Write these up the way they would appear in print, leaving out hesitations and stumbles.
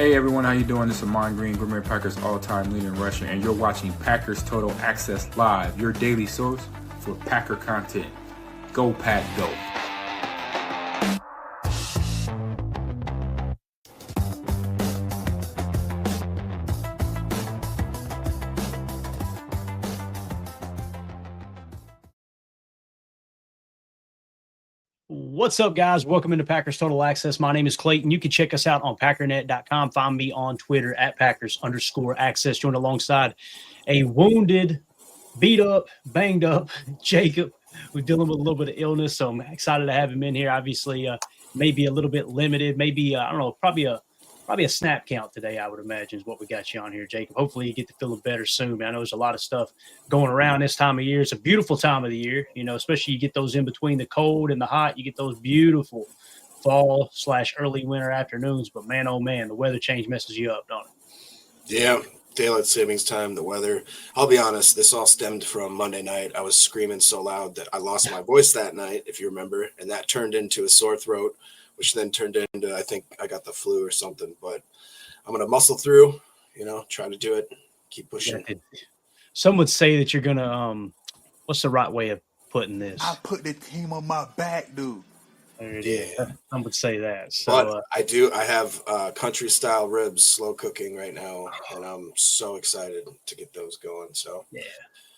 Hey everyone, how you doing? This is Amon Green, Green Bay Packers all-time leader in rushing, and you're watching Packers Total Access Live, your daily source for Packer content. Go Pack, go! What's up, guys? Welcome into Packers Total Access. My name is Clayton. You can check us out on Packernet.com. Find me on Twitter at Packers_access. Joined alongside a wounded, beat up, banged up Jacob. We're dealing with a little bit of illness, so I'm excited to have him in here. Obviously, maybe a little bit limited. Maybe, I don't know, probably a snap count today, I would imagine, is what we got you on here, Jacob. Hopefully you get to feeling better soon, man. I know there's a lot of stuff going around this time of year. It's a beautiful time of the year, especially you get those in between the cold and the hot. You get those beautiful fall/early winter afternoons. But, man, oh, man, the weather change messes you up, don't it? Yeah, daylight savings time, the weather. I'll be honest, this all stemmed from Monday night. I was screaming so loud that I lost my voice that night, if you remember, and that turned into a sore throat, which then turned into, I think I got the flu or something. But I'm going to muscle through, try to do it, keep pushing. Yeah, some would say that you're going to what's the right way of putting this? I put the team on my back, dude. There it is. Some would say that. So, but I have country style ribs slow cooking right now, and I'm so excited to get those going. So yeah,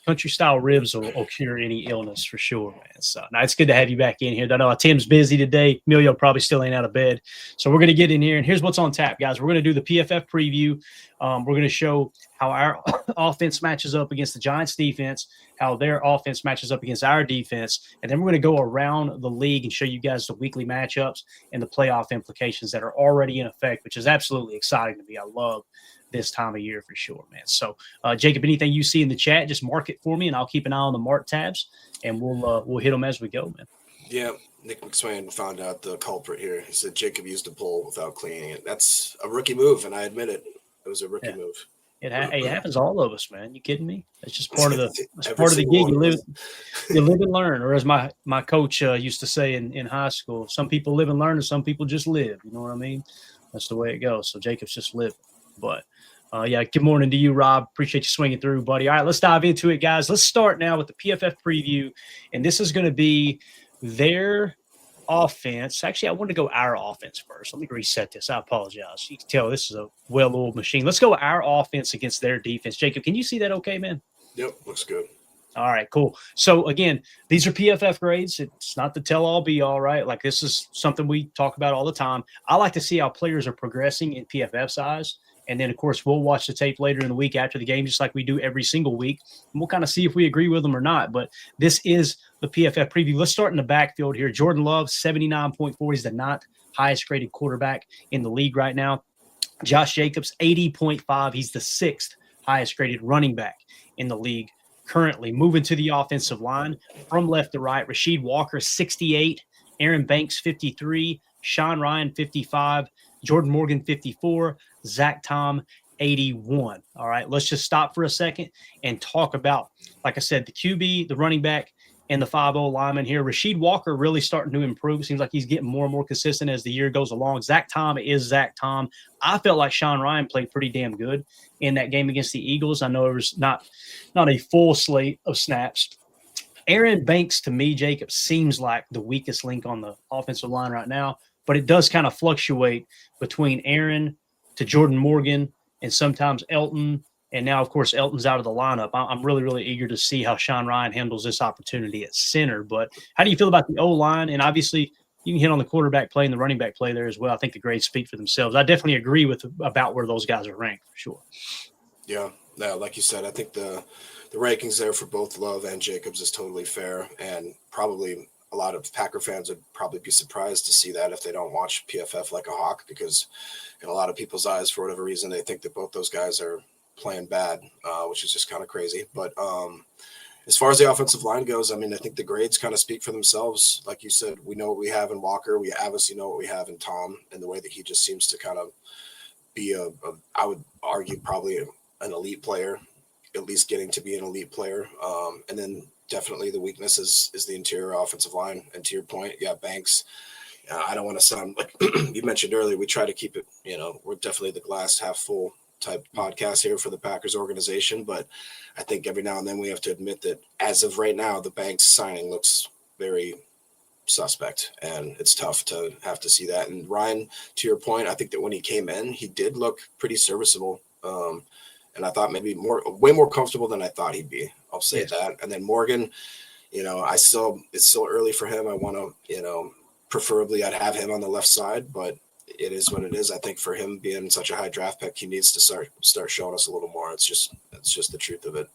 country style ribs will cure any illness for sure, man. So now it's good to have you back in here. I know Tim's busy today. Emilio probably still ain't out of bed. So we're going to get in here, and here's what's on tap, guys. We're going to do the PFF preview. We're going to show how our offense matches up against the Giants defense, how their offense matches up against our defense, and then we're going to go around the league and show you guys the weekly matchups and the playoff implications that are already in effect, which is absolutely exciting to me. I love this time of year for sure, man. So, Jacob, anything you see in the chat, just mark it for me, and I'll keep an eye on the mark tabs, and we'll hit them as we go, man. Yeah, Nick McSwain found out the culprit here. He said Jacob used a pole without cleaning it. That's a rookie move, and I admit it. It was a rookie move. It happens to all of us, man. You kidding me? It's just part of the gig. You live and learn, or as my coach used to say in high school, some people live and learn, and some people just live. You know what I mean? That's the way it goes. So Jacob's just living. But good morning to you, Rob. Appreciate you swinging through, buddy. All right, let's dive into it, guys. Let's start now with the PFF preview, and this is going to be their offense. Actually, I want to go our offense first. Let me reset this. I apologize. You can tell this is a well-oiled machine. Let's go our offense against their defense. Jacob, can you see that okay, man? Yep, looks good. All right, cool. So, again, these are PFF grades. It's not the tell-all, be-all, right? Like, this is something we talk about all the time. I like to see how players are progressing in PFF size. And then, of course, we'll watch the tape later in the week after the game, just like we do every single week. And we'll kind of see if we agree with them or not. But this is the PFF preview. Let's start in the backfield here. Jordan Love, 79.4. He's the not highest graded quarterback in the league right now. Josh Jacobs, 80.5. He's the sixth highest graded running back in the league currently. Moving to the offensive line from left to right, Rasheed Walker, 68. Aaron Banks, 53. Sean Ryan, 55. Jordan Morgan, 54. Zach Tom, 81. All right, let's just stop for a second and talk about, like I said, the QB, the running back, and the 5-0 lineman here. Rasheed Walker really starting to improve. Seems like he's getting more and more consistent as the year goes along. Zach Tom is Zach Tom. I felt like Sean Ryan played pretty damn good in that game against the Eagles. I know it was not a full slate of snaps. Aaron Banks, to me, Jacob, seems like the weakest link on the offensive line right now, but it does kind of fluctuate between Aaron to Jordan Morgan and sometimes Elton. And now, of course, Elton's out of the lineup. I'm really, really eager to see how Sean Ryan handles this opportunity at center. But how do you feel about the O-line? And obviously, you can hit on the quarterback play and the running back play there as well. I think the grades speak for themselves. I definitely agree about where those guys are ranked for sure. Yeah, like you said, I think the rankings there for both Love and Jacobs is totally fair, and probably a lot of Packer fans would probably be surprised to see that if they don't watch PFF like a hawk, because in a lot of people's eyes, for whatever reason, they think that both those guys are playing bad, which is just kind of crazy. But as far as the offensive line goes, I mean, I think the grades kind of speak for themselves. Like you said, we know what we have in Walker. We obviously know what we have in Tom, and the way that he just seems to kind of be I would argue probably an elite player, at least getting to be an elite player. And then definitely the weakness is the interior offensive line. And to your point, yeah, Banks, I don't want to sound like you mentioned earlier. We try to keep it, we're definitely the glass half full type podcast here for the Packers organization. But I think every now and then we have to admit that as of right now, the Banks signing looks very suspect, and it's tough to have to see that. And Ryan, to your point, I think that when he came in, he did look pretty serviceable. And I thought maybe way more comfortable than I thought he'd be. I'll say that. And then Morgan, it's still early for him. I want to, preferably I'd have him on the left side, but it is what it is. I think for him being such a high draft pick, he needs to start showing us a little more. It's just the truth of it.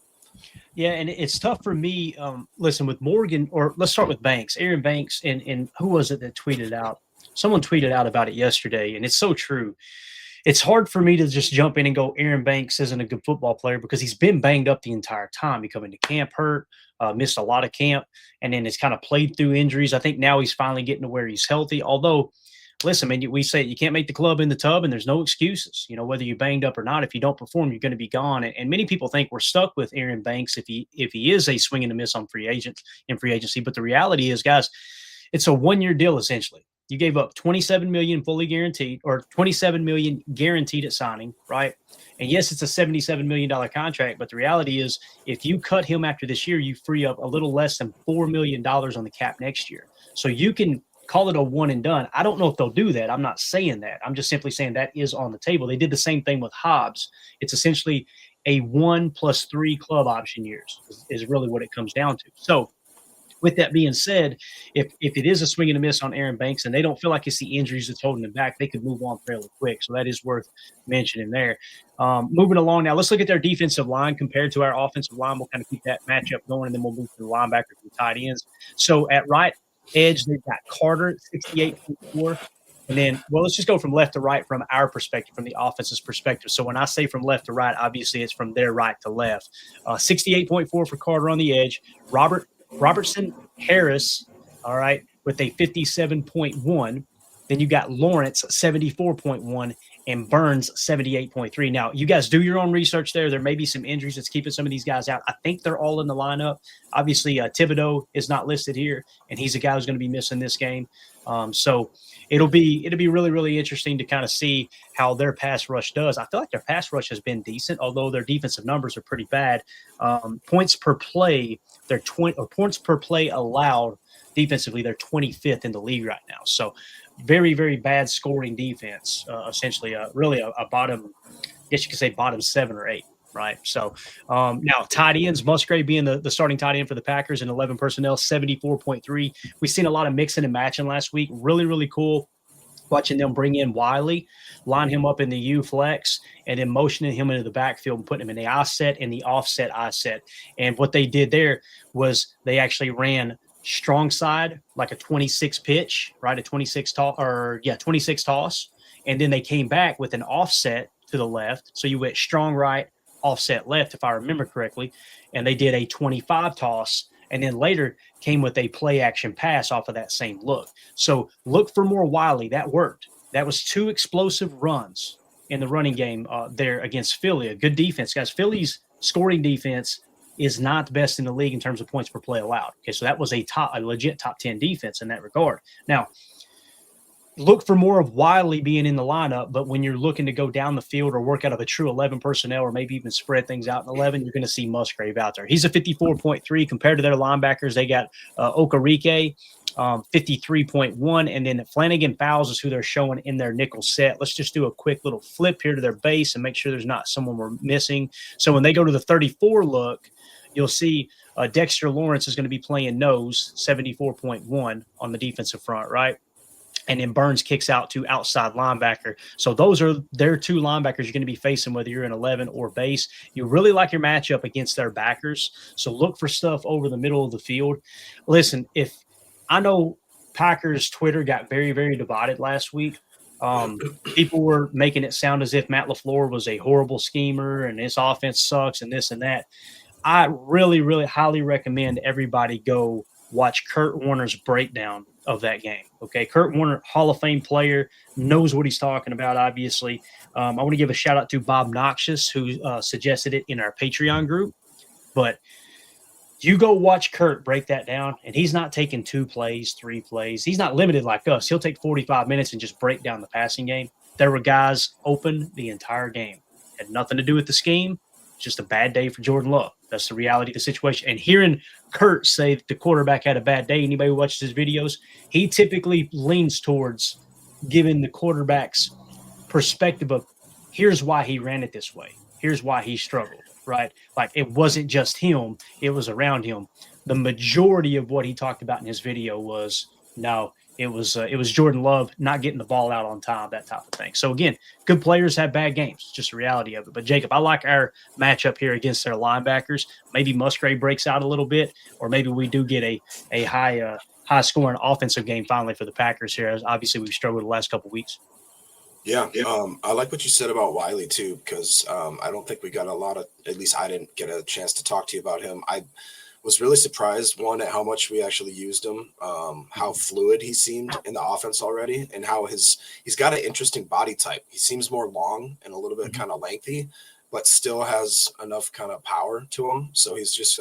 Yeah, and it's tough for me. Listen, with Morgan, or let's start with Banks, Aaron Banks, and who was it that tweeted out? Someone tweeted out about it yesterday, and it's so true. It's hard for me to just jump in and go, Aaron Banks isn't a good football player because he's been banged up the entire time. He come into camp hurt, missed a lot of camp, and then it's kind of played through injuries. I think now he's finally getting to where he's healthy. Although, listen, man, we say you can't make the club in the tub, and there's no excuses. Whether you're banged up or not, if you don't perform, you're going to be gone. And many people think we're stuck with Aaron Banks if he is a swing and a miss on free agency. But the reality is, guys, it's a 1-year deal essentially. You gave up $27 million fully guaranteed, or $27 million guaranteed at signing, right? And yes, it's a $77 million contract, but the reality is, if you cut him after this year, you free up a little less than $4 million on the cap next year. So you can call it a one and done. I don't know if they'll do that. I'm not saying that. I'm just simply saying that is on the table. They did the same thing with Hobbs. It's essentially a 1+3 club option years is really what it comes down to. So with that being said, if it is a swing and a miss on Aaron Banks and they don't feel like it's the injuries that's holding him back, they could move on fairly quick. So that is worth mentioning there. Moving along now, let's look at their defensive line compared to our offensive line. We'll kind of keep that matchup going, and then we'll move to the linebackers and tight ends. So at right edge, they've got Carter, 68.4. And then, let's just go from left to right from our perspective, from the offense's perspective. So when I say from left to right, obviously it's from their right to left. 68.4 for Carter on the edge. Robertson Harris, all right, with a 57.1. Then you got Lawrence, 74.1, and Burns, 78.3. Now, you guys do your own research there. There may be some injuries that's keeping some of these guys out. I think they're all in the lineup. Obviously, Thibodeau is not listed here, and he's a guy who's going to be missing this game. So it'll be really, really interesting to kind of see how their pass rush does. I feel like their pass rush has been decent, although their defensive numbers are pretty bad. Points per play, points per play allowed defensively, they're 25th in the league right now. So very, very bad scoring defense, essentially really a bottom, I guess you could say bottom 7 or 8. Right. So now tight ends, Musgrave being the starting tight end for the Packers in 11 personnel, 74.3. We've seen a lot of mixing and matching last week. Really, really cool watching them bring in Wiley, line him up in the U flex, and then motioning him into the backfield and putting him in the I set and the offset I set. And what they did there was they actually ran strong side, like a 26 pitch, right? A 26 toss. And then they came back with an offset to the left. So you went strong right, offset left, if I remember correctly, and they did a 25 toss, and then later came with a play action pass off of that same look. So look for more Wiley. That worked. That was 2 explosive runs in the running game there against Philly. A good defense, guys. Philly's scoring defense is not the best in the league in terms of points per play allowed. Okay, so that was a legit top 10 defense in that regard. Now, look for more of Wiley being in the lineup, but when you're looking to go down the field or work out of a true 11 personnel or maybe even spread things out in 11, you're going to see Musgrave out there. He's a 54.3 compared to their linebackers. They got Okereke, 53.1, and then Flanagan Fowles is who they're showing in their nickel set. Let's just do a quick little flip here to their base and make sure there's not someone we're missing. So when they go to the 34 look, you'll see Dexter Lawrence is going to be playing nose, 74.1 on the defensive front, right? And then Burns kicks out to outside linebacker. So those are their 2 linebackers you're going to be facing, whether you're in 11 or base. You really like your matchup against their backers. So look for stuff over the middle of the field. Listen, if I know Packers Twitter got very, very divided last week. People were making it sound as if Matt LaFleur was a horrible schemer and his offense sucks and this and that. I really, really highly recommend everybody go watch Kurt Warner's breakdown of that game. Okay. Kurt Warner, Hall of Fame player, knows what he's talking about. Obviously, I want to give a shout out to Bob Noxious, who suggested it in our Patreon group, but You go watch Kurt break that down, and he's not taking 2 plays, 3 plays. He's not limited like us. He'll take 45 minutes and just break down the passing game. There were guys open the entire game. Had nothing to do with the scheme. Just a bad day for Jordan Love. That's the reality of the situation. And hearing Kurt say that the quarterback had a bad day, anybody who watches his videos, he typically leans towards giving the quarterback's perspective of here's why he ran it this way. Here's why he struggled, right? Like it wasn't just him, it was around him. The majority of what he talked about in his video was it was Jordan Love not getting the ball out on time, that type of thing. So again, good players have bad games. It's just the reality of it. But Jacob, I like our matchup here against their linebackers. Maybe Musgrave breaks out a little bit, or maybe we do get a high scoring offensive game finally for the Packers here. As obviously we've struggled the last couple of weeks. Yeah, I like what you said about Wiley too, because I don't think we got a lot of. At least I didn't get a chance to talk to you about him. I was really surprised, one, at how much we actually used him, how fluid he seemed in the offense already, and how he's got an interesting body type. He seems more long and a little bit kind of lengthy, but still has enough kind of power to him. So he's just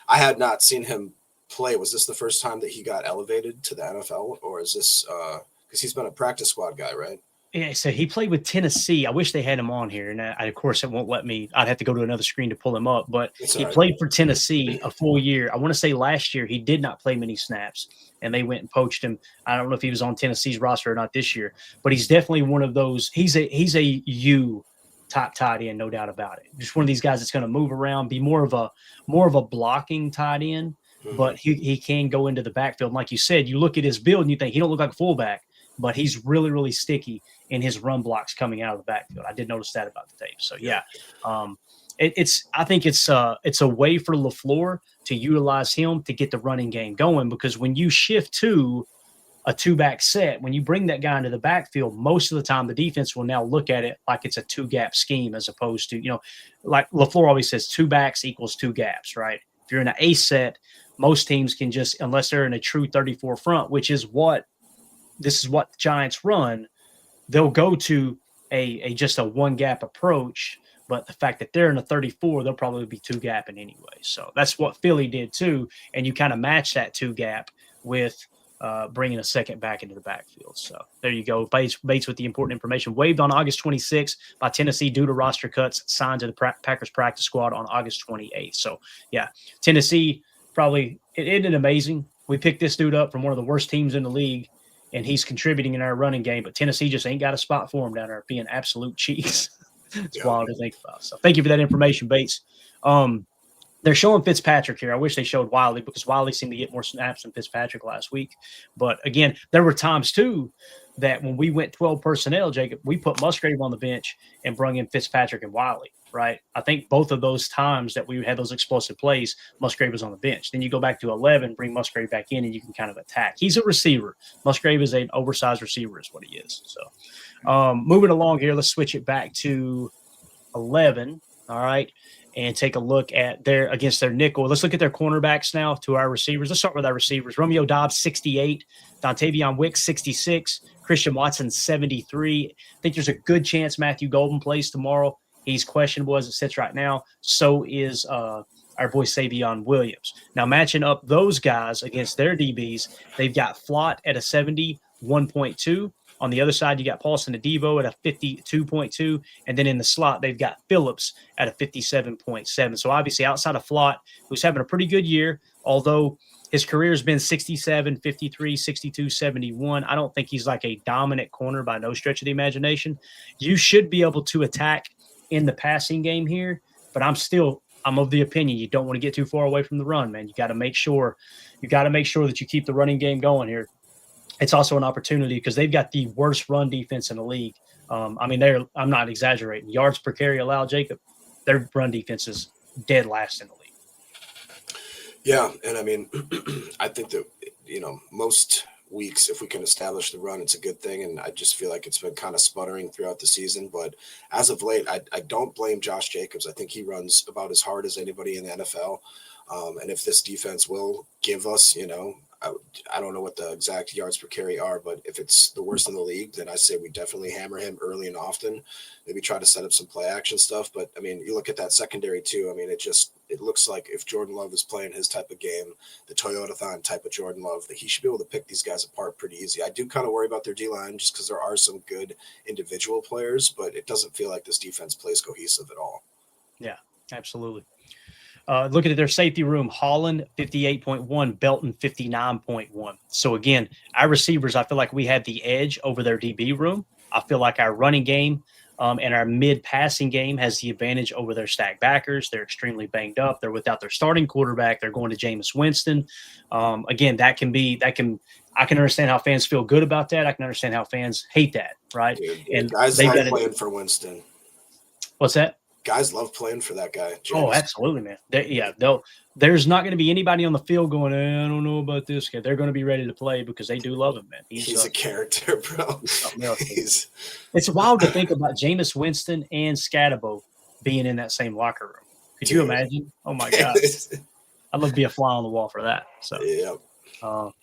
I had not seen him play. Was this the first time that he got elevated to the NFL, or is this because he's been a practice squad guy, right? Yeah, so he played with Tennessee. I wish they had him on here. And of course, it won't let me. I'd have to go to another screen to pull him up. But he played for Tennessee a full year. I want to say last year he did not play many snaps, and they went and poached him. I don't know if he was on Tennessee's roster or not this year, but he's definitely one of those. He's a U top tight end, no doubt about it. Just one of these guys that's going to move around, be more of a blocking tight end, but he can go into the backfield. And like you said, you look at his build and you think he don't look like a fullback, but he's really, really sticky in his run blocks coming out of the backfield. I did notice that about the tape. So yeah, I think it's a way for LaFleur to utilize him to get the running game going, because when you shift to a 2-back set, when you bring that guy into the backfield, most of the time the defense will now look at it like it's a 2-gap scheme, as opposed to, like LaFleur always says, 2 backs equals 2 gaps, right? If you're in an A set, most teams can just, unless they're in a true 34 front, which is what the Giants run, they'll go to just a 1-gap approach. But the fact that they're in a 34, they'll probably be 2-gapping anyway. So that's what Philly did too. And you kind of match that 2-gap with bringing a second back into the backfield. So there you go. Bates with the important information. Waived on August 26th by Tennessee due to roster cuts. Signed to the Packers practice squad on August 28th. So yeah, Tennessee probably it ended amazing. We picked this dude up from one of the worst teams in the league, and he's contributing in our running game. But Tennessee just ain't got a spot for him down there, being absolute cheese. It's wild to think about. So thank you for that information, Bates. They're showing Fitzpatrick here. I wish they showed Wiley, because Wiley seemed to get more snaps than Fitzpatrick last week. But again, there were times too that when we went 12 personnel, Jacob, we put Musgrave on the bench and brung in Fitzpatrick and Wiley, right? I think both of those times that we had those explosive plays, Musgrave was on the bench. Then you go back to 11, bring Musgrave back in, and you can kind of attack. He's a receiver. Musgrave is an oversized receiver is what he is. So moving along here, let's switch it back to 11, all right, and take a look at against their nickel. Let's look at their cornerbacks now to our receivers. Let's start with our receivers. Romeo Doubs, 68. Dontavion Wicks, 66. Christian Watson, 73. I think there's a good chance Matthew Golden plays tomorrow. He's questionable as it sits right now. So is our boy Savion Williams. Now, matching up those guys against their DBs, they've got Flott at a 71.2. On the other side, you got Paulson Adebo at a 52.2. And then in the slot, they've got Phillips at a 57.7. So obviously outside of Flott, who's having a pretty good year, although his career has been 67, 53, 62, 71. I don't think he's like a dominant corner by no stretch of the imagination. You should be able to attack in the passing game here, but I'm of the opinion you don't want to get too far away from the run, man. You got to make sure that you keep the running game going here. It's also an opportunity because they've got the worst run defense in the league. I'm not exaggerating. Yards per carry allowed, Jacob, their run defense is dead last in the league. Yeah, and I mean, I think that, most weeks, if we can establish the run, it's a good thing, and I just feel like it's been kind of sputtering throughout the season. But as of late, I don't blame Josh Jacobs. I think he runs about as hard as anybody in the NFL. And if this defense will give us, I don't know what the exact yards per carry are, but if it's the worst in the league, then I say we definitely hammer him early and often. Maybe try to set up some play action stuff. But I mean, you look at that secondary too. I mean, it it looks like if Jordan Love is playing his type of game, the Toyota-thon type of Jordan Love, that he should be able to pick these guys apart pretty easy. I do kind of worry about their D-line just because there are some good individual players, but it doesn't feel like this defense plays cohesive at all. Yeah, absolutely. Looking at their safety room, Holland 58.1, Belton 59.1. So again, our receivers, I feel like we had the edge over their DB room. I feel like our running game and our mid-passing game has the advantage over their stacked backers. They're extremely banged up. They're without their starting quarterback. They're going to Jameis Winston. Again, I can understand how fans feel good about that. I can understand how fans hate that, right? Dude, and guys love playing for Winston. What's that? Guys love playing for that guy. James. Oh, absolutely, man. There's not going to be anybody on the field going, I don't know about this guy. They're going to be ready to play because they do love him, man. He's a character, bro. It's wild to think about Jameis Winston and Scatabo being in that same locker room. Could you imagine? Oh, my God. I'd love to be a fly on the wall for that. So, yeah. All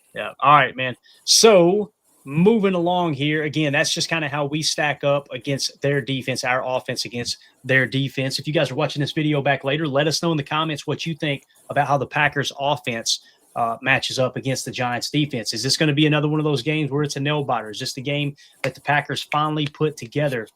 right, man. So, moving along here, again, that's just kind of how we stack up against their defense, our offense against their defense. If you guys are watching this video back later, let us know in the comments what you think about how the Packers offense matches up against the Giants defense. Is this going to be another one of those games where it's a nail biter? Is this the game that the Packers finally put together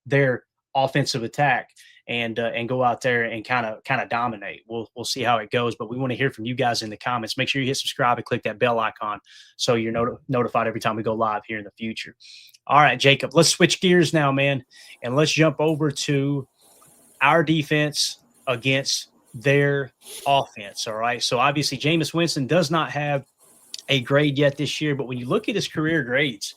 their offensive attack and go out there and kind of dominate? We'll see how it goes, but we want to hear from you guys in the comments. Make sure you hit subscribe and click that bell icon so you're notified every time we go live here in the future. All right, Jacob, let's switch gears now, man, and let's jump over to our defense against their offense. All right, so obviously Jameis Winston does not have a grade yet this year, but when you look at his career grades,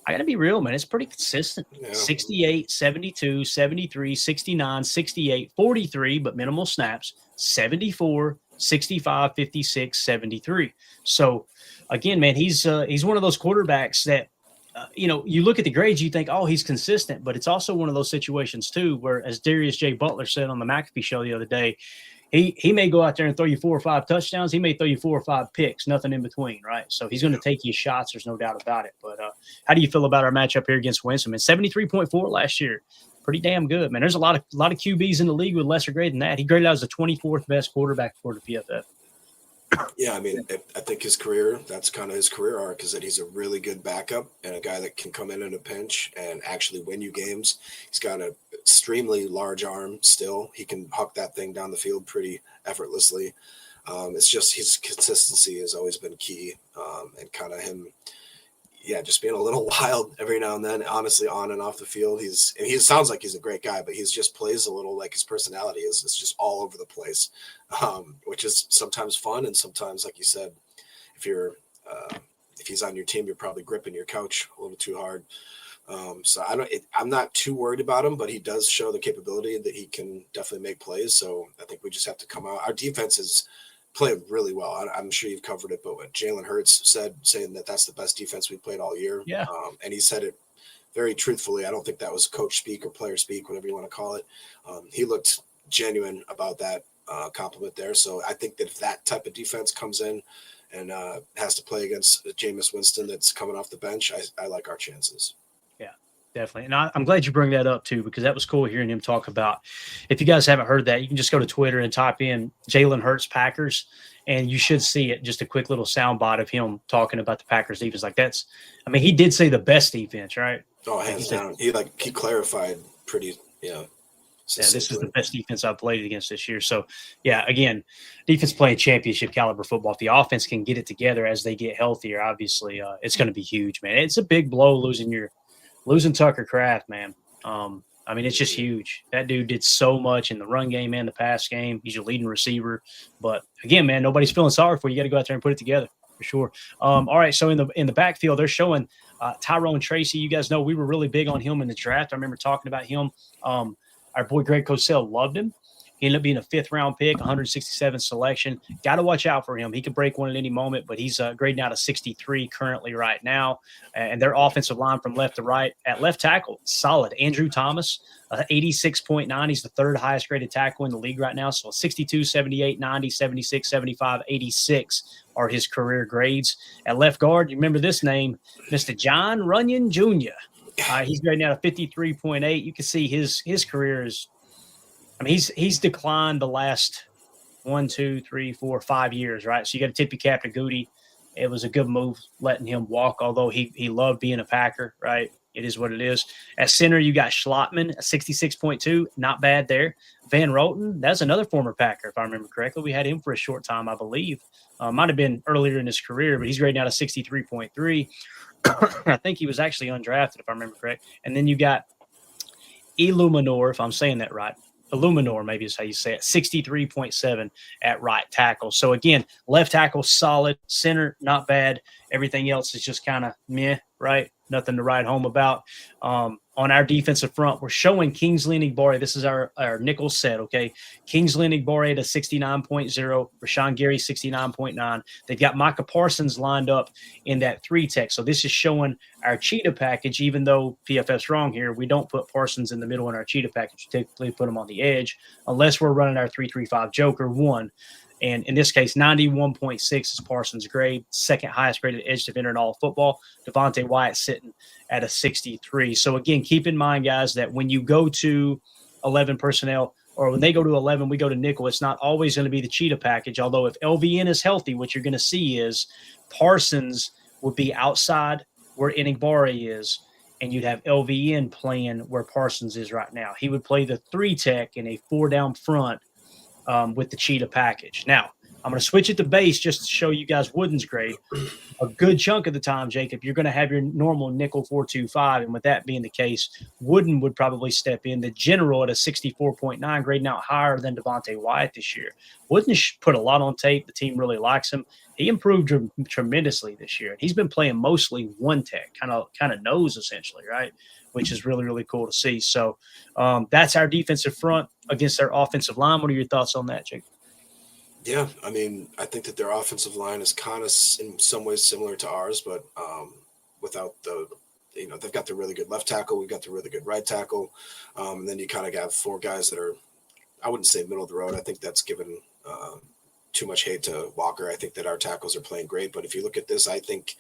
I got to be real, man. It's pretty consistent. Yeah. 68, 72, 73, 69, 68, 43, but minimal snaps, 74, 65, 56, 73. So, again, man, he's one of those quarterbacks that, you look at the grades, you think, oh, he's consistent. But it's also one of those situations, too, where, as Darius J. Butler said on the McAfee show the other day, he may go out there and throw you 4 or 5 touchdowns. He may throw you 4 or 5 picks, nothing in between, right? So he's going to take his shots. There's no doubt about it. But how do you feel about our matchup here against Winston? Man, 73.4 last year, pretty damn good, man. There's a lot of QBs in the league with lesser grade than that. He graded out as the 24th best quarterback for the PFF. Yeah, I mean, I think his career, that's kind of his career arc, is that he's a really good backup and a guy that can come in a pinch and actually win you games. He's got an extremely large arm still. He can huck that thing down the field pretty effortlessly. It's just his consistency has always been key, and kind of him, just being a little wild every now and then, honestly, on and off the field. He sounds like he's a great guy, but he's just plays a little like his personality is. It's just all over the place, which is sometimes fun. And sometimes, like you said, if he's on your team, you're probably gripping your couch a little too hard. So I'm not too worried about him, but he does show the capability that he can definitely make plays. So I think we just have to come out. Our defense is playing really well. I'm sure you've covered it, but what Jalen Hurts saying that that's the best defense we played all year. Yeah. And he said it very truthfully. I don't think that was coach speak or player speak, whatever you want to call it. He looked genuine about that compliment there. So I think that if that type of defense comes in and has to play against Jameis Winston that's coming off the bench, I like our chances. Definitely. And I'm glad you bring that up, too, because that was cool hearing him talk about. If you guys haven't heard that, you can just go to Twitter and type in Jalen Hurts Packers, and you should see it. Just a quick little soundbite of him talking about the Packers defense. Like he did say the best defense, right? Oh, hands down. He clarified pretty, this is the best defense I've played against this year. So, again, defense playing championship caliber football. If the offense can get it together as they get healthier, obviously, it's going to be huge, man. It's a big blow losing Tucker Kraft, man. It's just huge. That dude did so much in the run game and the pass game. He's your leading receiver. But again, man, nobody's feeling sorry for you. You got to go out there and put it together for sure. All right, so in the backfield, they're showing Tyrone Tracy. You guys know we were really big on him in the draft. I remember talking about him. Our boy Greg Cosell loved him. He ended up being a 5th-round pick, 167 selection. Got to watch out for him. He could break one at any moment, but he's grading out a 63 currently right now. And their offensive line from left to right at left tackle, solid. Andrew Thomas, 86.9. He's the 3rd highest graded tackle in the league right now. So 62, 78, 90, 76, 75, 86 are his career grades. At left guard, you remember this name, Mr. John Runyon Jr. He's grading out a 53.8. You can see his career is – he's declined the last 1, 2, 3, 4, 5 years, right? So you got to tip your cap to Goody. It was a good move letting him walk, although he loved being a Packer, right? It is what it is. At center, you got Schlottman, a 66.2, not bad there. Van Roten, that's another former Packer, if I remember correctly. We had him for a short time, I believe. Might have been earlier in his career, but he's grading out a 63.3. I think he was actually undrafted, if I remember correct. And then you got Illuminor, if I'm saying that right. Illuminor, maybe is how you say it, 63.7 at right tackle. So, again, left tackle, solid. Center, not bad. Everything else is just kind of meh, right? Nothing to write home about. On our defensive front, we're showing Kingsley Enagbare. This is our nickel set, okay? Kingsley Enagbare at a 69.0, Rashawn Gary 69.9. They've got Micah Parsons lined up in that 3-tech. So this is showing our cheetah package, even though PFF's wrong here. We don't put Parsons in the middle in our cheetah package. We typically put him on the edge unless we're running our 3-3-5 Joker 1. And in this case, 91.6 is Parsons' grade, second highest graded edge defender in all of football. Devontae Wyatt sitting at a 63. So, again, keep in mind, guys, that when you go to 11 personnel or when they go to 11, we go to nickel, it's not always going to be the cheetah package. Although if LVN is healthy, what you're going to see is Parsons would be outside where Enagbare is, and you'd have LVN playing where Parsons is right now. He would play the 3-tech in a 4-down front with the cheetah package. Now, I'm going to switch it to base just to show you guys Wooden's grade. A good chunk of the time, Jacob, you're going to have your normal nickel 4-2-5, and with that being the case, Wooden would probably step in. The general at a 64.9, grading out higher than Devontae Wyatt this year. Wooden put a lot on tape. The team really likes him. He improved tremendously this year. He's been playing mostly 1-tech, kind of nose essentially, right? Which is really, really cool to see. So that's our defensive front against their offensive line. What are your thoughts on that, Jake? Yeah, I mean, I think that their offensive line is kind of in some ways similar to ours, but without the, they've got the really good left tackle. We've got the really good right tackle. And then you kind of got 4 guys that are, I wouldn't say middle of the road. I think that's given too much hate to Walker. I think that our tackles are playing great. But if you look at this, I think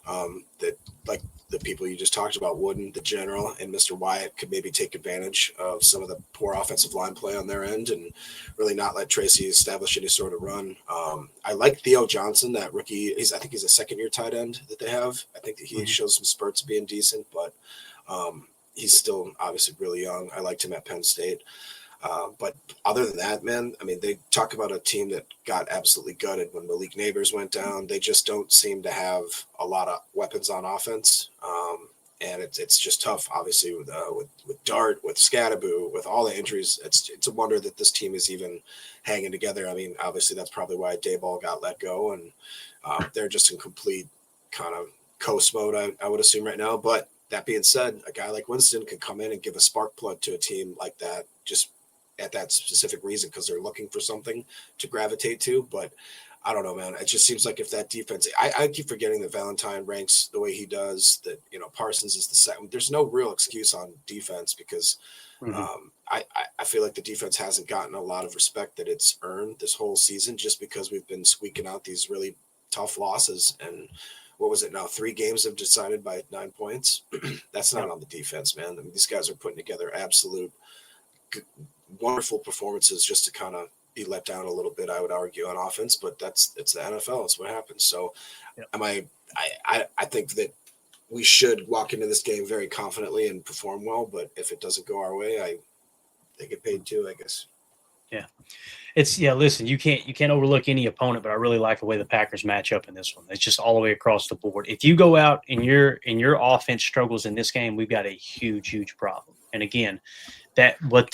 that like the people you just talked about, Wooden, the general, and Mr. Wyatt could maybe take advantage of some of the poor offensive line play on their end and really not let Tracy establish any sort of run. I like Theo Johnson, that rookie. I think he's a second-year tight end that they have. I think that he shows some spurts of being decent, but he's still obviously really young. I liked him at Penn State. But other than that, man, I mean, they talk about a team that got absolutely gutted when Malik Neighbors went down. They just don't seem to have a lot of weapons on offense. And it's just tough, obviously, with Dart, with Scadaboo, with all the injuries. It's a wonder that this team is even hanging together. I mean, obviously, that's probably why Dayball got let go. And they're just in complete kind of coast mode, I would assume right now. But that being said, a guy like Winston could come in and give a spark plug to a team like that, just at that specific reason, because they're looking for something to gravitate to. But I don't know, man. It just seems like if that defense, I keep forgetting that Valentine ranks the way he does, that, Parsons is the second. There's no real excuse on defense because I feel like the defense hasn't gotten a lot of respect that it's earned this whole season, just because we've been squeaking out these really tough losses. And what was it now? 3 games have decided by 9 points. That's not on the defense, man. I mean, these guys are putting together absolute wonderful performances just to kind of be let down a little bit, I would argue, on offense, but it's the NFL. It's what happens. So I think that we should walk into this game very confidently and perform well, but if it doesn't go our way, they get paid too, I guess. Yeah. Listen, you can't overlook any opponent, but I really like the way the Packers match up in this one. It's just all the way across the board. If you go out and your offense struggles in this game, we've got a huge problem. And again, what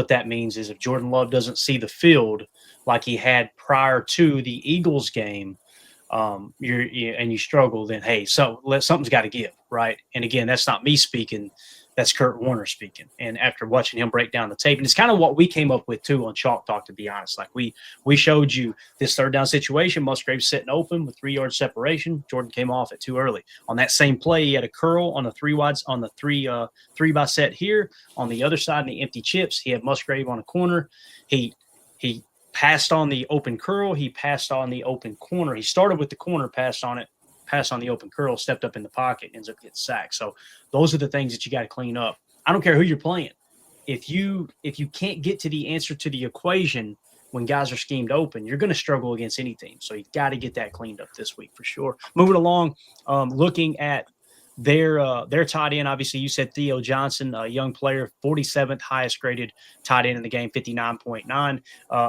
that means is if Jordan Love doesn't see the field like he had prior to the Eagles game, and you struggle, then hey, something's got to give, right? And again, that's not me speaking. That's Kurt Warner speaking. And after watching him break down the tape, and it's kind of what we came up with too on Chalk Talk, to be honest. Like we showed you this 3rd down situation, Musgrave's sitting open with 3-yard separation. Jordan came off it too early. On that same play, he had a curl on the 3 wides on the 3 by set here. On the other side, in the empty chips, he had Musgrave on a corner. He passed on the open curl. He passed on the open corner. He started with the corner, passed on the open curl, stepped up in the pocket, ends up getting sacked. So those are the things that you got to clean up. I don't care who you're playing. If you can't get to the answer to the equation when guys are schemed open, you're going to struggle against any team. So you got to get that cleaned up this week for sure. Moving along, looking at their tight end. Obviously, you said Theo Johnson, a young player, 47th highest graded tight end in the game, 59.9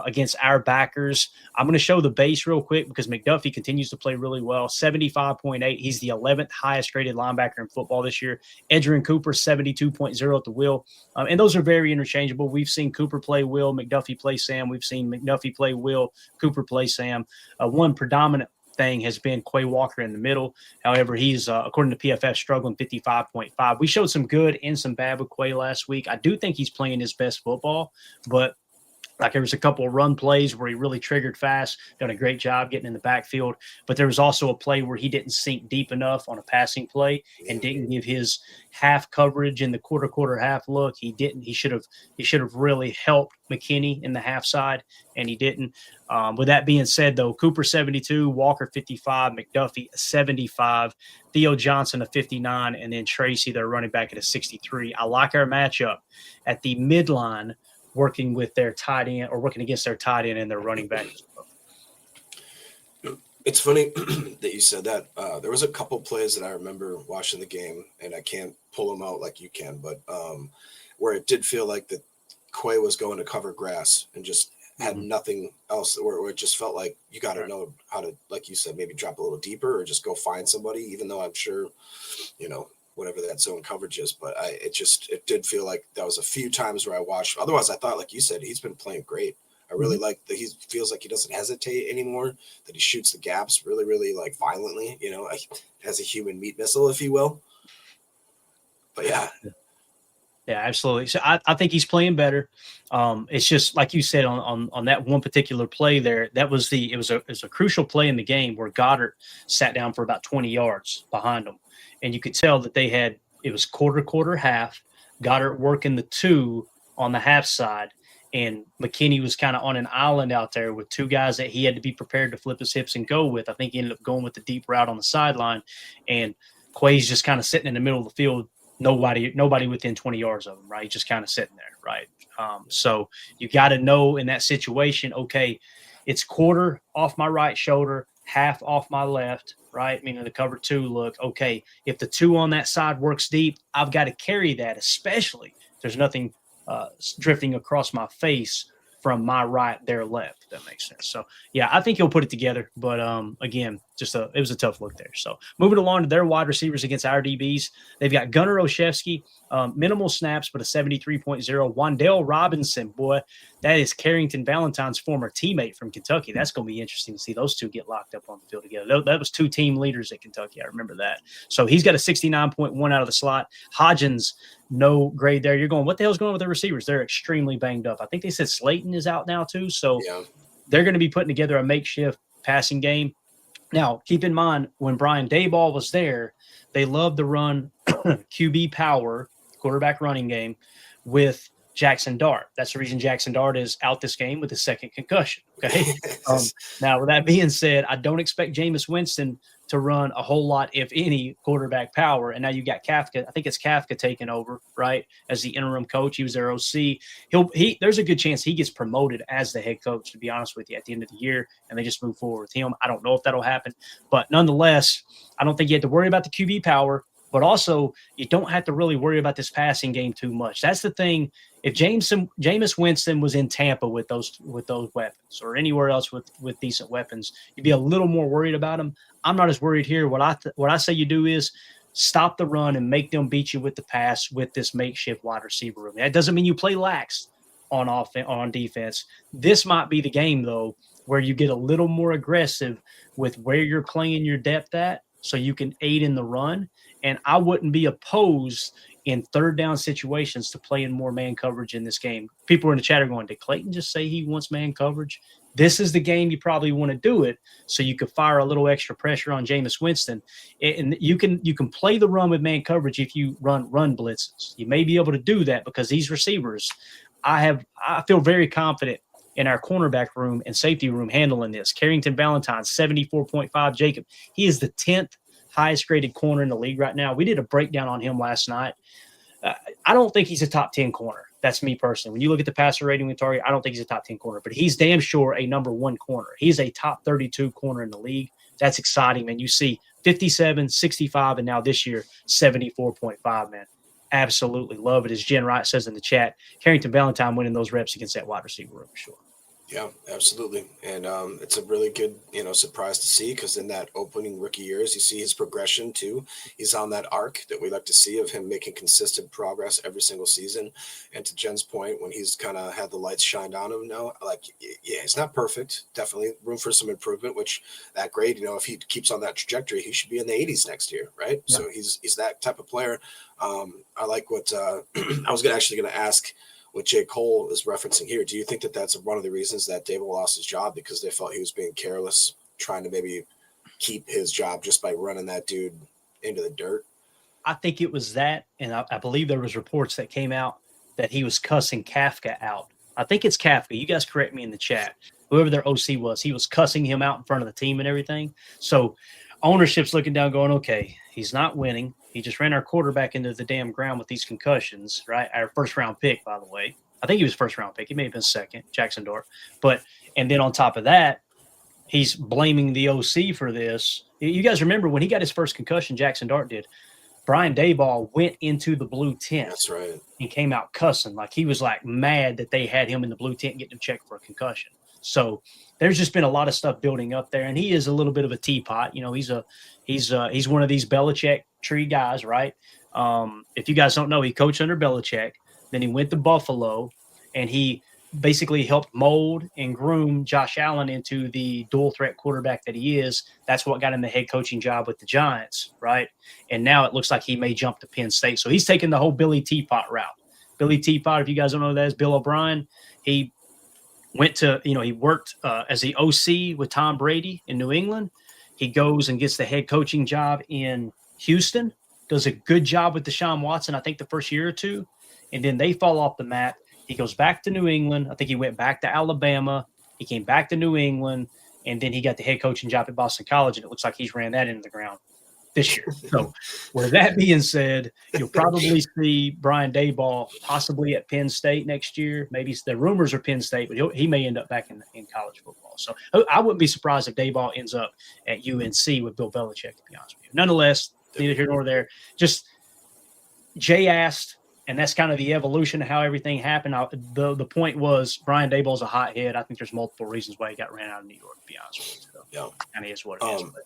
against our backers. I'm going to show the base real quick because McDuffie continues to play really well, 75.8. He's the 11th highest graded linebacker in football this year. Edgerrin Cooper, 72.0 at the wheel. And those are very interchangeable. We've seen Cooper play Will, McDuffie play Sam. We've seen McDuffie play Will, Cooper play Sam. One predominant thing has been Quay Walker in the middle. However, he's, according to PFF, struggling 55.5. We showed some good and some bad with Quay last week. I do think he's playing his best football, but like there was a couple of run plays where he really triggered fast, done a great job getting in the backfield. But there was also a play where he didn't sink deep enough on a passing play and didn't give his half coverage in the quarter half look. He didn't. He should have really helped McKinney in the half side, and he didn't. With that being said, though, Cooper 72, Walker 55, McDuffie 75, Theo Johnson a 59, and then Tracy, their running back, at a 63. I like our matchup at the midline, working with their tight end or working against their tight end and their running back. It's funny that you said that. There was a couple plays that I remember watching the game, and I can't pull them out like you can, but where it did feel like that Quay was going to cover grass and just had nothing else, where it just felt like you got to know how to, like you said, maybe drop a little deeper or just go find somebody, even though I'm sure, whatever that zone coverage is. But it did feel like that was a few times where I watched. Otherwise, I thought, like you said, he's been playing great. I really like that he feels like he doesn't hesitate anymore, that he shoots the gaps really, really like violently, as a human meat missile, if you will. But yeah. Yeah, absolutely. So I think he's playing better. It's just like you said on that one particular play there. It was a crucial play in the game where Goddard sat down for about 20 yards behind him, and you could tell that it was quarter, half. Goddard working the two on the half side, and McKinney was kind of on an island out there with two guys that he had to be prepared to flip his hips and go with. I think he ended up going with the deep route on the sideline, and Quay's just kind of sitting in the middle of the field. Nobody within 20 yards of him, right? Just kind of sitting there, right? So you got to know in that situation, okay, it's quarter off my right shoulder, half off my left, right? Meaning the cover two look. Okay, if the two on that side works deep, I've got to carry that, especially if there's nothing drifting across my face from my right, their left, if that makes sense. So, yeah, I think he'll put it together. But, again, it was a tough look there. So, moving along to their wide receivers against our DBs, they've got Gunnar Olszewski, minimal snaps, but a 73.0. Wan'Dale Robinson, boy, that is Carrington Valentine's former teammate from Kentucky. That's going to be interesting to see those two get locked up on the field together. That was two team leaders at Kentucky. I remember that. So, he's got a 69.1 out of the slot. Hodgins, no grade there. You're going, what the hell's going on with the receivers? They're extremely banged up. I think they said Slayton is out now too. So they're going to be putting together a makeshift passing game. Now, keep in mind, when Brian Daboll was there, they loved to run QB power, quarterback running game, with Jackson Dart. That's the reason Jackson Dart is out this game with his second concussion. Okay. Now, with that being said, I don't expect Jameis Winston to run a whole lot, if any, quarterback power. And now you got Kafka. I think it's Kafka taking over, right, as the interim coach. He was their OC. There's a good chance he gets promoted as the head coach, to be honest with you, at the end of the year, and they just move forward with him. I don't know if that'll happen. But nonetheless, I don't think you have to worry about the QB power, but also you don't have to really worry about this passing game too much. That's the thing. If Jameis Winston was in Tampa with those weapons, or anywhere else with decent weapons, you'd be a little more worried about him. I'm not as worried here. What I say you do is stop the run and make them beat you with the pass with this makeshift wide receiver room. That doesn't mean you play lax on defense. This might be the game, though, where you get a little more aggressive with where you're playing your depth at, so you can aid in the run. And I wouldn't be opposed in third down situations to playing more man coverage in this game. People in the chat are going, did Clayton just say he wants man coverage? This is the game you probably want to do it, so you could fire a little extra pressure on Jameis Winston. And you can play the run with man coverage if you run blitzes. You may be able to do that because these receivers, I feel very confident in our cornerback room and safety room handling this. Carrington Valentine, 74.5. Jacob, he is the 10th highest graded corner in the league right now. We did a breakdown on him last night. I don't think he's a top 10 corner. That's me personally. When you look at the passer rating with target, I don't think he's a top 10 corner, but he's damn sure a number 1 corner. He's a top 32 corner in the league. That's exciting, man. You see 57, 65, and now this year, 74.5, man. Absolutely love it. As Jen Wright says in the chat, Carrington Valentine winning those reps against that wide receiver room for sure. Yeah, absolutely. And it's a really good, surprise to see, because in that opening rookie years, you see his progression too. He's on that arc that we like to see of him making consistent progress every single season. And to Jen's point, when he's kind of had the lights shined on him now, he's not perfect. Definitely room for some improvement, which that grade, if he keeps on that trajectory, he should be in the 80s next year, right? Yeah. So he's that type of player. I like what I was actually going to ask, what J. Cole is referencing here. Do you think that that's one of the reasons that Dable lost his job, because they felt he was being careless, trying to maybe keep his job just by running that dude into the dirt? I think it was that, and I believe there was reports that came out that he was cussing Kafka out. I think it's Kafka. You guys correct me in the chat. Whoever their OC was, he was cussing him out in front of the team and everything. So ownership's looking down going, okay, he's not winning. He just ran our quarterback into the damn ground with these concussions, right? Our first-round pick, by the way. I think he was first-round pick. He may have been second, Jackson Dart. And then on top of that, he's blaming the OC for this. You guys remember when he got his first concussion, Jackson Dart did, Brian Daboll went into the blue tent. That's right. And came out cussing. Like, he was, mad that they had him in the blue tent getting him checked for a concussion. So there's just been a lot of stuff building up there, and he is a little bit of a teapot. He's one of these Belichick tree guys, right? If you guys don't know, he coached under Belichick. Then he went to Buffalo, and he basically helped mold and groom Josh Allen into the dual threat quarterback that he is. That's what got him the head coaching job with the Giants, right? And now it looks like he may jump to Penn State. So he's taking the whole Billy Teapot route. Billy Teapot, if you guys don't know who that is, Bill O'Brien. He went to, he worked as the OC with Tom Brady in New England. He goes and gets the head coaching job in Houston, does a good job with Deshaun Watson, I think the first year or two, and then they fall off the map. He goes back to New England. I think he went back to Alabama. He came back to New England, and then he got the head coaching job at Boston College, and it looks like he's ran that into the ground this year. So with that being said, you'll probably see Brian Daboll possibly at Penn State next year. Maybe the rumors are Penn State, but he may end up back in college football. So I wouldn't be surprised if Daboll ends up at UNC with Bill Belichick, to be honest with you. Nonetheless, neither here nor there. Just Jay asked, and that's kind of the evolution of how everything happened. The point was Brian Daboll's a hothead. I think there's multiple reasons why he got ran out of New York, to be honest with you. So, yeah. Kind of is what it is. But.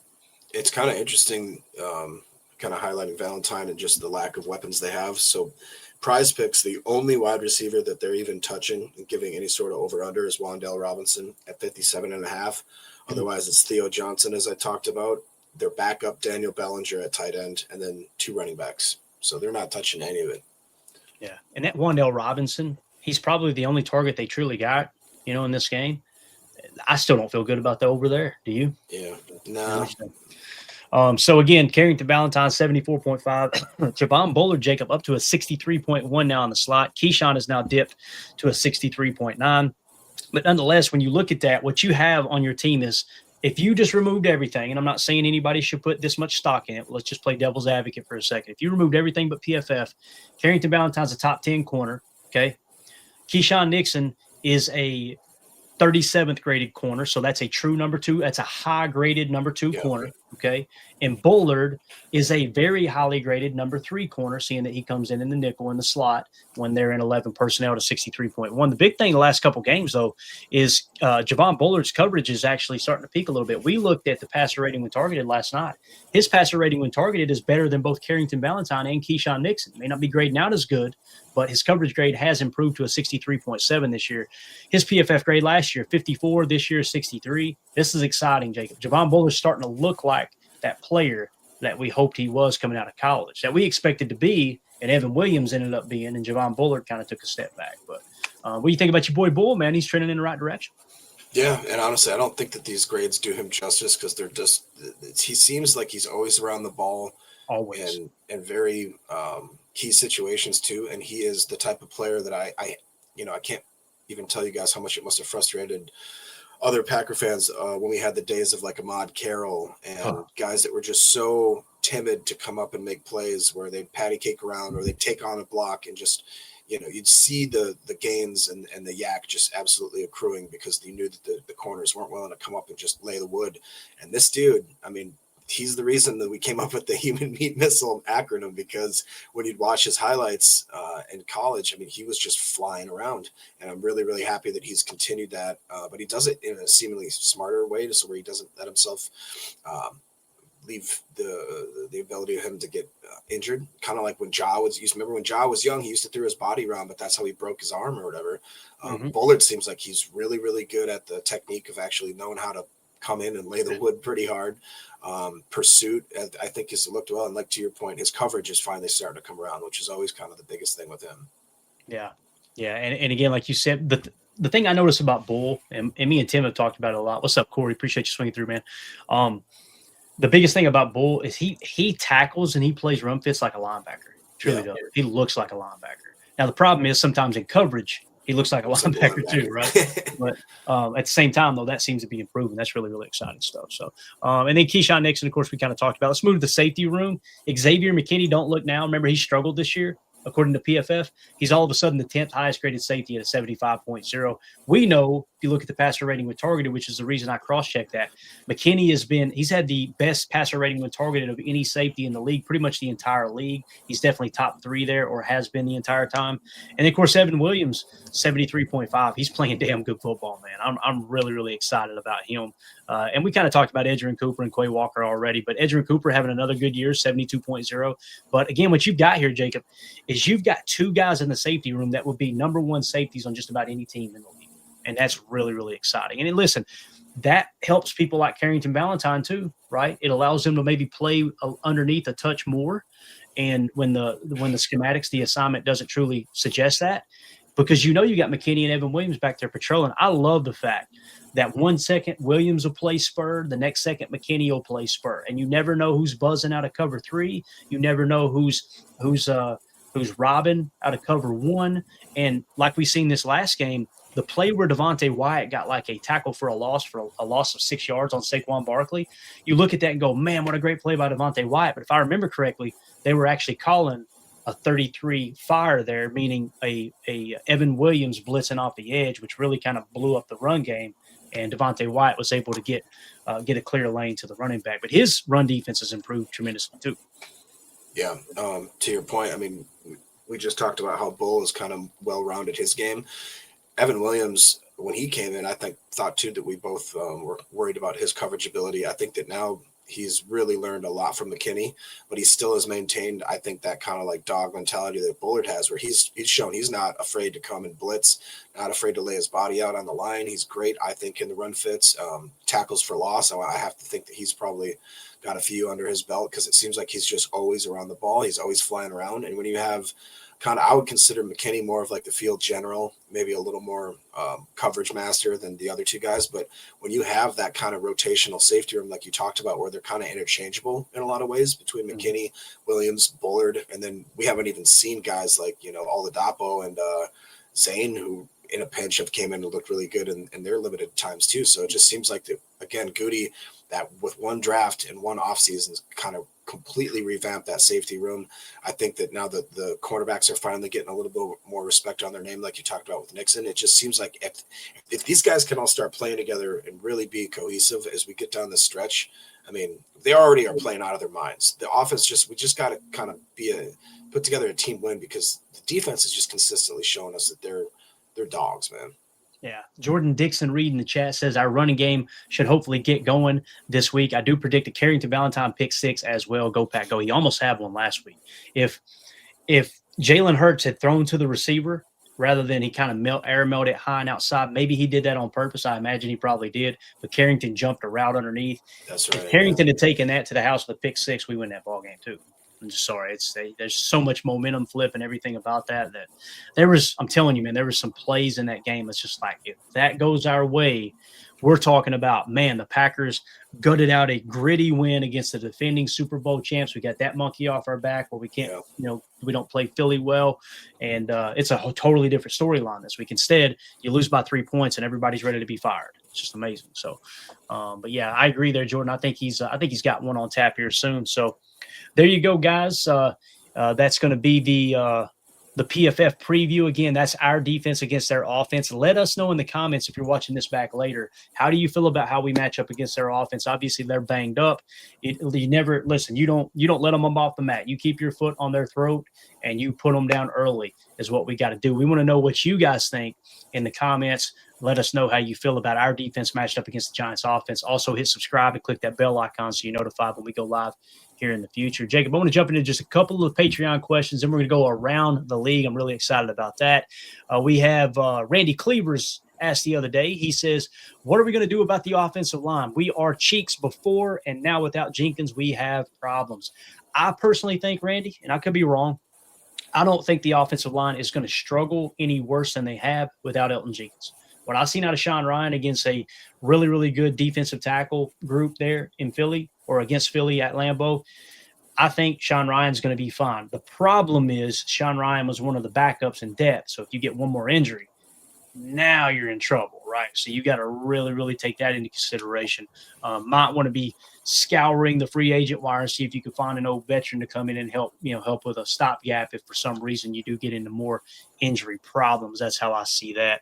It's kind of interesting, kind of highlighting Valentine and just the lack of weapons they have. So Prize Picks, the only wide receiver that they're even touching and giving any sort of over-under is Wan'Dale Robinson at 57.5. Otherwise, it's Theo Johnson, as I talked about. Their backup, Daniel Bellinger at tight end, and then 2 running backs. So they're not touching any of it. Yeah, and that Wan'Dale Robinson, he's probably the only target they truly got, in this game. I still don't feel good about that over there. Do you? Yeah, no. So again, Carrington Valentine, 74.5. Javon Bullard, Jacob, up to a 63.1 now on the slot. Keyshawn is now dipped to a 63.9. But nonetheless, when you look at that, what you have on your team is, if you just removed everything, and I'm not saying anybody should put this much stock in it. Let's just play devil's advocate for a second. If you removed everything but PFF, Carrington Valentine's a top 10 corner, okay? Keyshawn Nixon is a 37th graded corner, so that's a true number 2. That's a high graded number 2 corner, okay? And Bullard is a very highly graded number 3 corner, seeing that he comes in the nickel in the slot when they're in 11 personnel to 63.1. The big thing the last couple games, though, is Javon Bullard's coverage is actually starting to peak a little bit. We looked at the passer rating when targeted last night. His passer rating when targeted is better than both Carrington Valentine and Keyshawn Nixon. May not be grading out as good, but his coverage grade has improved to a 63.7 this year. His PFF grade last year, 54. This year, 63. This is exciting, Jacob. Javon Bullard's starting to look like that player that we hoped he was coming out of college, that we expected to be, and Evan Williams ended up being, and Javon Bullard kind of took a step back. But what do you think about your boy Bull, man? He's trending in the right direction. Yeah, and honestly, I don't think that these grades do him justice, because they're just – he seems like he's always around the ball. Always. And very key situations too. And he is the type of player that I can't even tell you guys how much it must have frustrated other Packer fans when we had the days of like Ahmad Carroll and guys that were just so timid to come up and make plays, where they'd patty cake around or they'd take on a block and just, you'd see the gains and the yak just absolutely accruing because you knew that the corners weren't willing to come up and just lay the wood. And this dude, I mean, he's the reason that we came up with the human meat missile acronym, because when you'd watch his highlights in college, I mean, he was just flying around, and I'm really, really happy that he's continued that. But he does it in a seemingly smarter way, so where he doesn't let himself leave the ability of him to get injured. Kind of like when remember when Ja was young, he used to throw his body around, but that's how he broke his arm or whatever. Bullard seems like he's really, really good at the technique of actually knowing how to come in and lay the wood pretty hard. Pursuit, I think, has looked well, and like to your point, his coverage is finally starting to come around, which is always kind of the biggest thing with him. Yeah, and again, like you said, the thing I noticed about Bull, and me and Tim have talked about it a lot. What's up, Corey? Appreciate you swinging through, man. The biggest thing about Bull is he tackles and he plays run fits like a linebacker. Truly does. He looks like a linebacker. Now the problem is sometimes in coverage he looks like a linebacker too, right? But at the same time, though, that seems to be improving. That's really, really exciting stuff. So, and then Keyshawn Nixon, of course, we kind of talked about. Let's move to the safety room. Xavier McKinney, don't look now. Remember, he struggled this year. According to PFF, he's all of a sudden the 10th highest graded safety at a 75.0. We know, if you look at the passer rating when targeted, which is the reason I cross-checked that, McKinney he's had the best passer rating when targeted of any safety in the league, pretty much the entire league. He's definitely top 3 there, or has been the entire time. And then, of course, Evan Williams, 73.5. He's playing damn good football, man. I'm really, really excited about him. And we kind of talked about Edgerrin Cooper and Quay Walker already, but Edgerrin Cooper having another good year, 72.0. But again, what you've got here, Jacob, is you've got 2 guys in the safety room that would be number 1 safeties on just about any team in the league. And that's really, really exciting. And then, listen, that helps people like Carrington Valentine too, right? It allows them to maybe play underneath a touch more. And when the schematics, the assignment doesn't truly suggest that, because you got McKinney and Evan Williams back there patrolling. I love the fact that 1 second Williams will play spur, the next second McKinney will play spur, and you never know who's buzzing out of cover 3. You never know who's robbing out of cover 1. And like we seen this last game, the play where Devontae Wyatt got like a tackle for a loss of 6 yards on Saquon Barkley, you look at that and go, man, what a great play by Devontae Wyatt. But if I remember correctly, they were actually calling a 33 fire there, meaning a Evan Williams blitzing off the edge, which really kind of blew up the run game. And Devontae Wyatt was able to get a clear lane to the running back. But his run defense has improved tremendously too. Yeah. To your point, I mean, we just talked about how Bull is kind of well-rounded his game. Evan Williams, when he came in, I thought too that we both were worried about his coverage ability. I think that now he's really learned a lot from McKinney, but he still has maintained, I think, that kind of like dog mentality that Bullard has, where he's shown he's not afraid to come and blitz, not afraid to lay his body out on the line. He's great, I think, in the run fits, tackles for loss. I have to think that he's probably got a few under his belt, because it seems like he's just always around the ball. He's always flying around. And when you have I would consider McKinney more of like the field general, maybe a little more coverage master than the other 2 guys. But when you have that kind of rotational safety room, like you talked about, where they're kind of interchangeable in a lot of ways between McKinney, Williams, Bullard, and then we haven't even seen guys like, Oladapo and Zane, who in a pinch have came in and looked really good in their limited times too. So it just seems like, again, Goody, that with 1 draft and 1 offseason is kind of completely revamped that safety room. I think that now that the cornerbacks are finally getting a little bit more respect on their name, like you talked about with Nixon, it just seems like if these guys can all start playing together and really be cohesive as we get down the stretch, I mean, they already are playing out of their minds. The offense we just got to kind of put together a team win, because the defense is just consistently showing us that they're dogs, man. Yeah. Jordan Dixon Reed in the chat says our running game should hopefully get going this week. I do predict a Carrington Valentine pick 6 as well. Go Pack Go. He almost had one last week. If Jalen Hurts had thrown to the receiver rather than he kind of air mailed it high and outside, maybe he did that on purpose. I imagine he probably did. But Carrington jumped a route underneath. That's right. If Carrington had taken that to the house with a pick 6, we win that ball game too. I'm just sorry. There's so much momentum flip and everything about that I'm telling you, man, there was some plays in that game. It's just like, if that goes our way, we're talking about, man, the Packers gutted out a gritty win against the defending Super Bowl champs. We got that monkey off our back where we can't, we don't play Philly well. And it's a totally different storyline this week. Instead, you lose by 3 points and everybody's ready to be fired. It's just amazing. So, but yeah, I agree there, Jordan. I think he's got one on tap here soon. So, there you go, guys. That's going to be the the PFF preview. Again, that's our defense against their offense. Let us know in the comments if you're watching this back later. How do you feel about how we match up against their offense? Obviously, they're banged up. You never listen. You don't let them off the mat. You keep your foot on their throat and you put them down early is what we got to do. We want to know what you guys think in the comments. Let us know how you feel about our defense matched up against the Giants offense. Also hit subscribe and click that bell icon so you're notified when we go live here in the future. Jacob, I want to jump into just a couple of Patreon questions, and we're going to go around the league. I'm really excited about that. We have Randy Cleavers asked the other day. He says, what are we going to do about the offensive line? We are cheeks before, and now without Jenkins, we have problems. I personally think, Randy, and I could be wrong, I don't think the offensive line is going to struggle any worse than they have without Elgton Jenkins. What I've seen out of Sean Ryan against a really, really good defensive tackle group there in Philly or against Philly at Lambeau, I think Sean Ryan's going to be fine. The problem is Sean Ryan was one of the backups in depth. So if you get one more injury, now you're in trouble, right? So you got to really, really take that into consideration. Might want to be scouring the free agent wire and see if you can find an old veteran to come in and help with a stopgap if for some reason you do get into more injury problems. That's how I see that.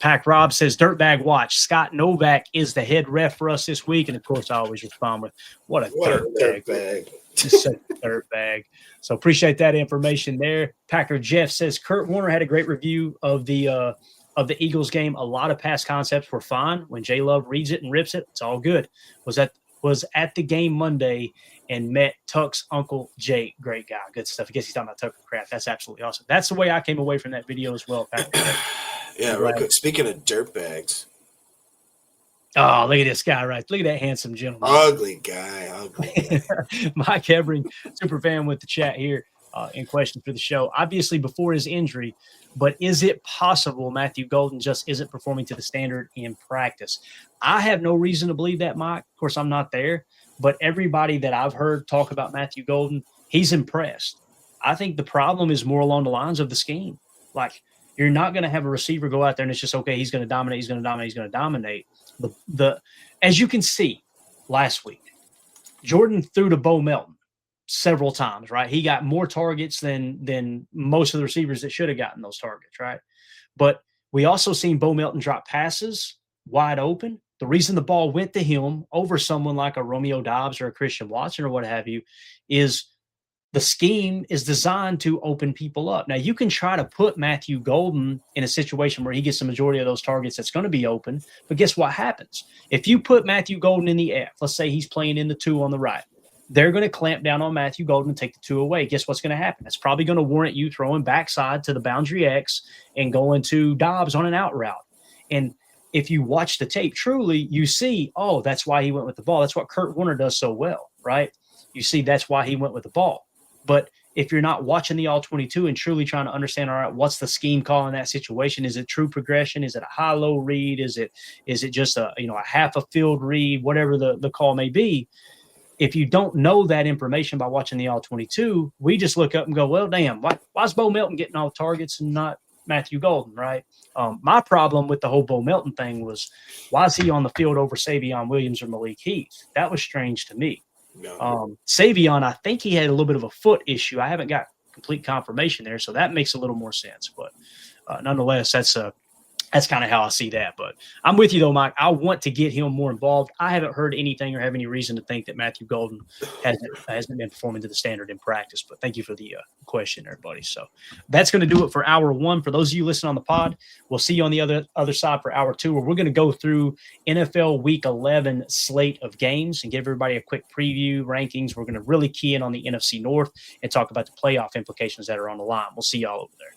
Pack Rob says, Dirtbag Watch. Scott Novak is the head ref for us this week. And, of course, I always respond with, what a dirtbag. Just such a dirtbag. So appreciate that information there. Packer Jeff says, Kurt Warner had a great review of the Eagles game. A lot of pass concepts were fine. When J Love reads it and rips it, it's all good. Was at the game Monday and met Tuck's Uncle Jake. Great guy. Good stuff. I guess he's talking about Tucker Kraft. That's absolutely awesome. That's the way I came away from that video as well, Packer Jeff. Yeah, real quick. Speaking of dirtbags. Oh, look at this guy, right? Look at that handsome gentleman. Ugly guy. Mike Hebring, super fan with the chat here in question for the show. Obviously, before his injury, but is it possible Matthew Golden just isn't performing to the standard in practice? I have no reason to believe that, Mike. Of course, I'm not there, but everybody that I've heard talk about Matthew Golden, he's impressed. I think the problem is more along the lines of the scheme. Like, you're not going to have a receiver go out there and it's just, okay, he's going to dominate, he's going to dominate, he's going to dominate. As you can see last week, Jordan threw to Bo Melton several times, right? He got more targets than most of the receivers that should have gotten those targets, right? But we also seen Bo Melton drop passes wide open. The reason the ball went to him over someone like a Romeo Doubs or a Christian Watson or what have you is the scheme is designed to open people up. Now, you can try to put Matthew Golden in a situation where he gets the majority of those targets that's going to be open, but guess what happens? If you put Matthew Golden in the F, let's say he's playing in the 2 on the right, they're going to clamp down on Matthew Golden and take the 2 away. Guess what's going to happen? That's probably going to warrant you throwing backside to the boundary X and going to Dobbs on an out route. And if you watch the tape truly, you see, oh, that's why he went with the ball. That's what Kurt Warner does so well, right? You see, that's why he went with the ball. But if you're not watching the all-22 and truly trying to understand, all right, what's the scheme call in that situation? Is it true progression? Is it a high-low read? Is it just a half a field read? Whatever the call may be. If you don't know that information by watching the all-22, we just look up and go, well, damn, why's Bo Melton getting all the targets and not Matthew Golden, right? My problem with the whole Bo Melton thing was, why is he on the field over Savion Williams or Malik Heath? That was strange to me. No. Savion, I think he had a little bit of a foot issue. I haven't got complete confirmation there, so that makes a little more sense. But nonetheless, that's kind of how I see that. But I'm with you, though, Mike. I want to get him more involved. I haven't heard anything or have any reason to think that Matthew Golden hasn't been performing to the standard in practice. But thank you for the question, everybody. So that's going to do it for hour 1. For those of you listening on the pod, we'll see you on the other side for hour 2, where we're going to go through NFL Week 11 slate of games and give everybody a quick preview, rankings. We're going to really key in on the NFC North and talk about the playoff implications that are on the line. We'll see y'all over there.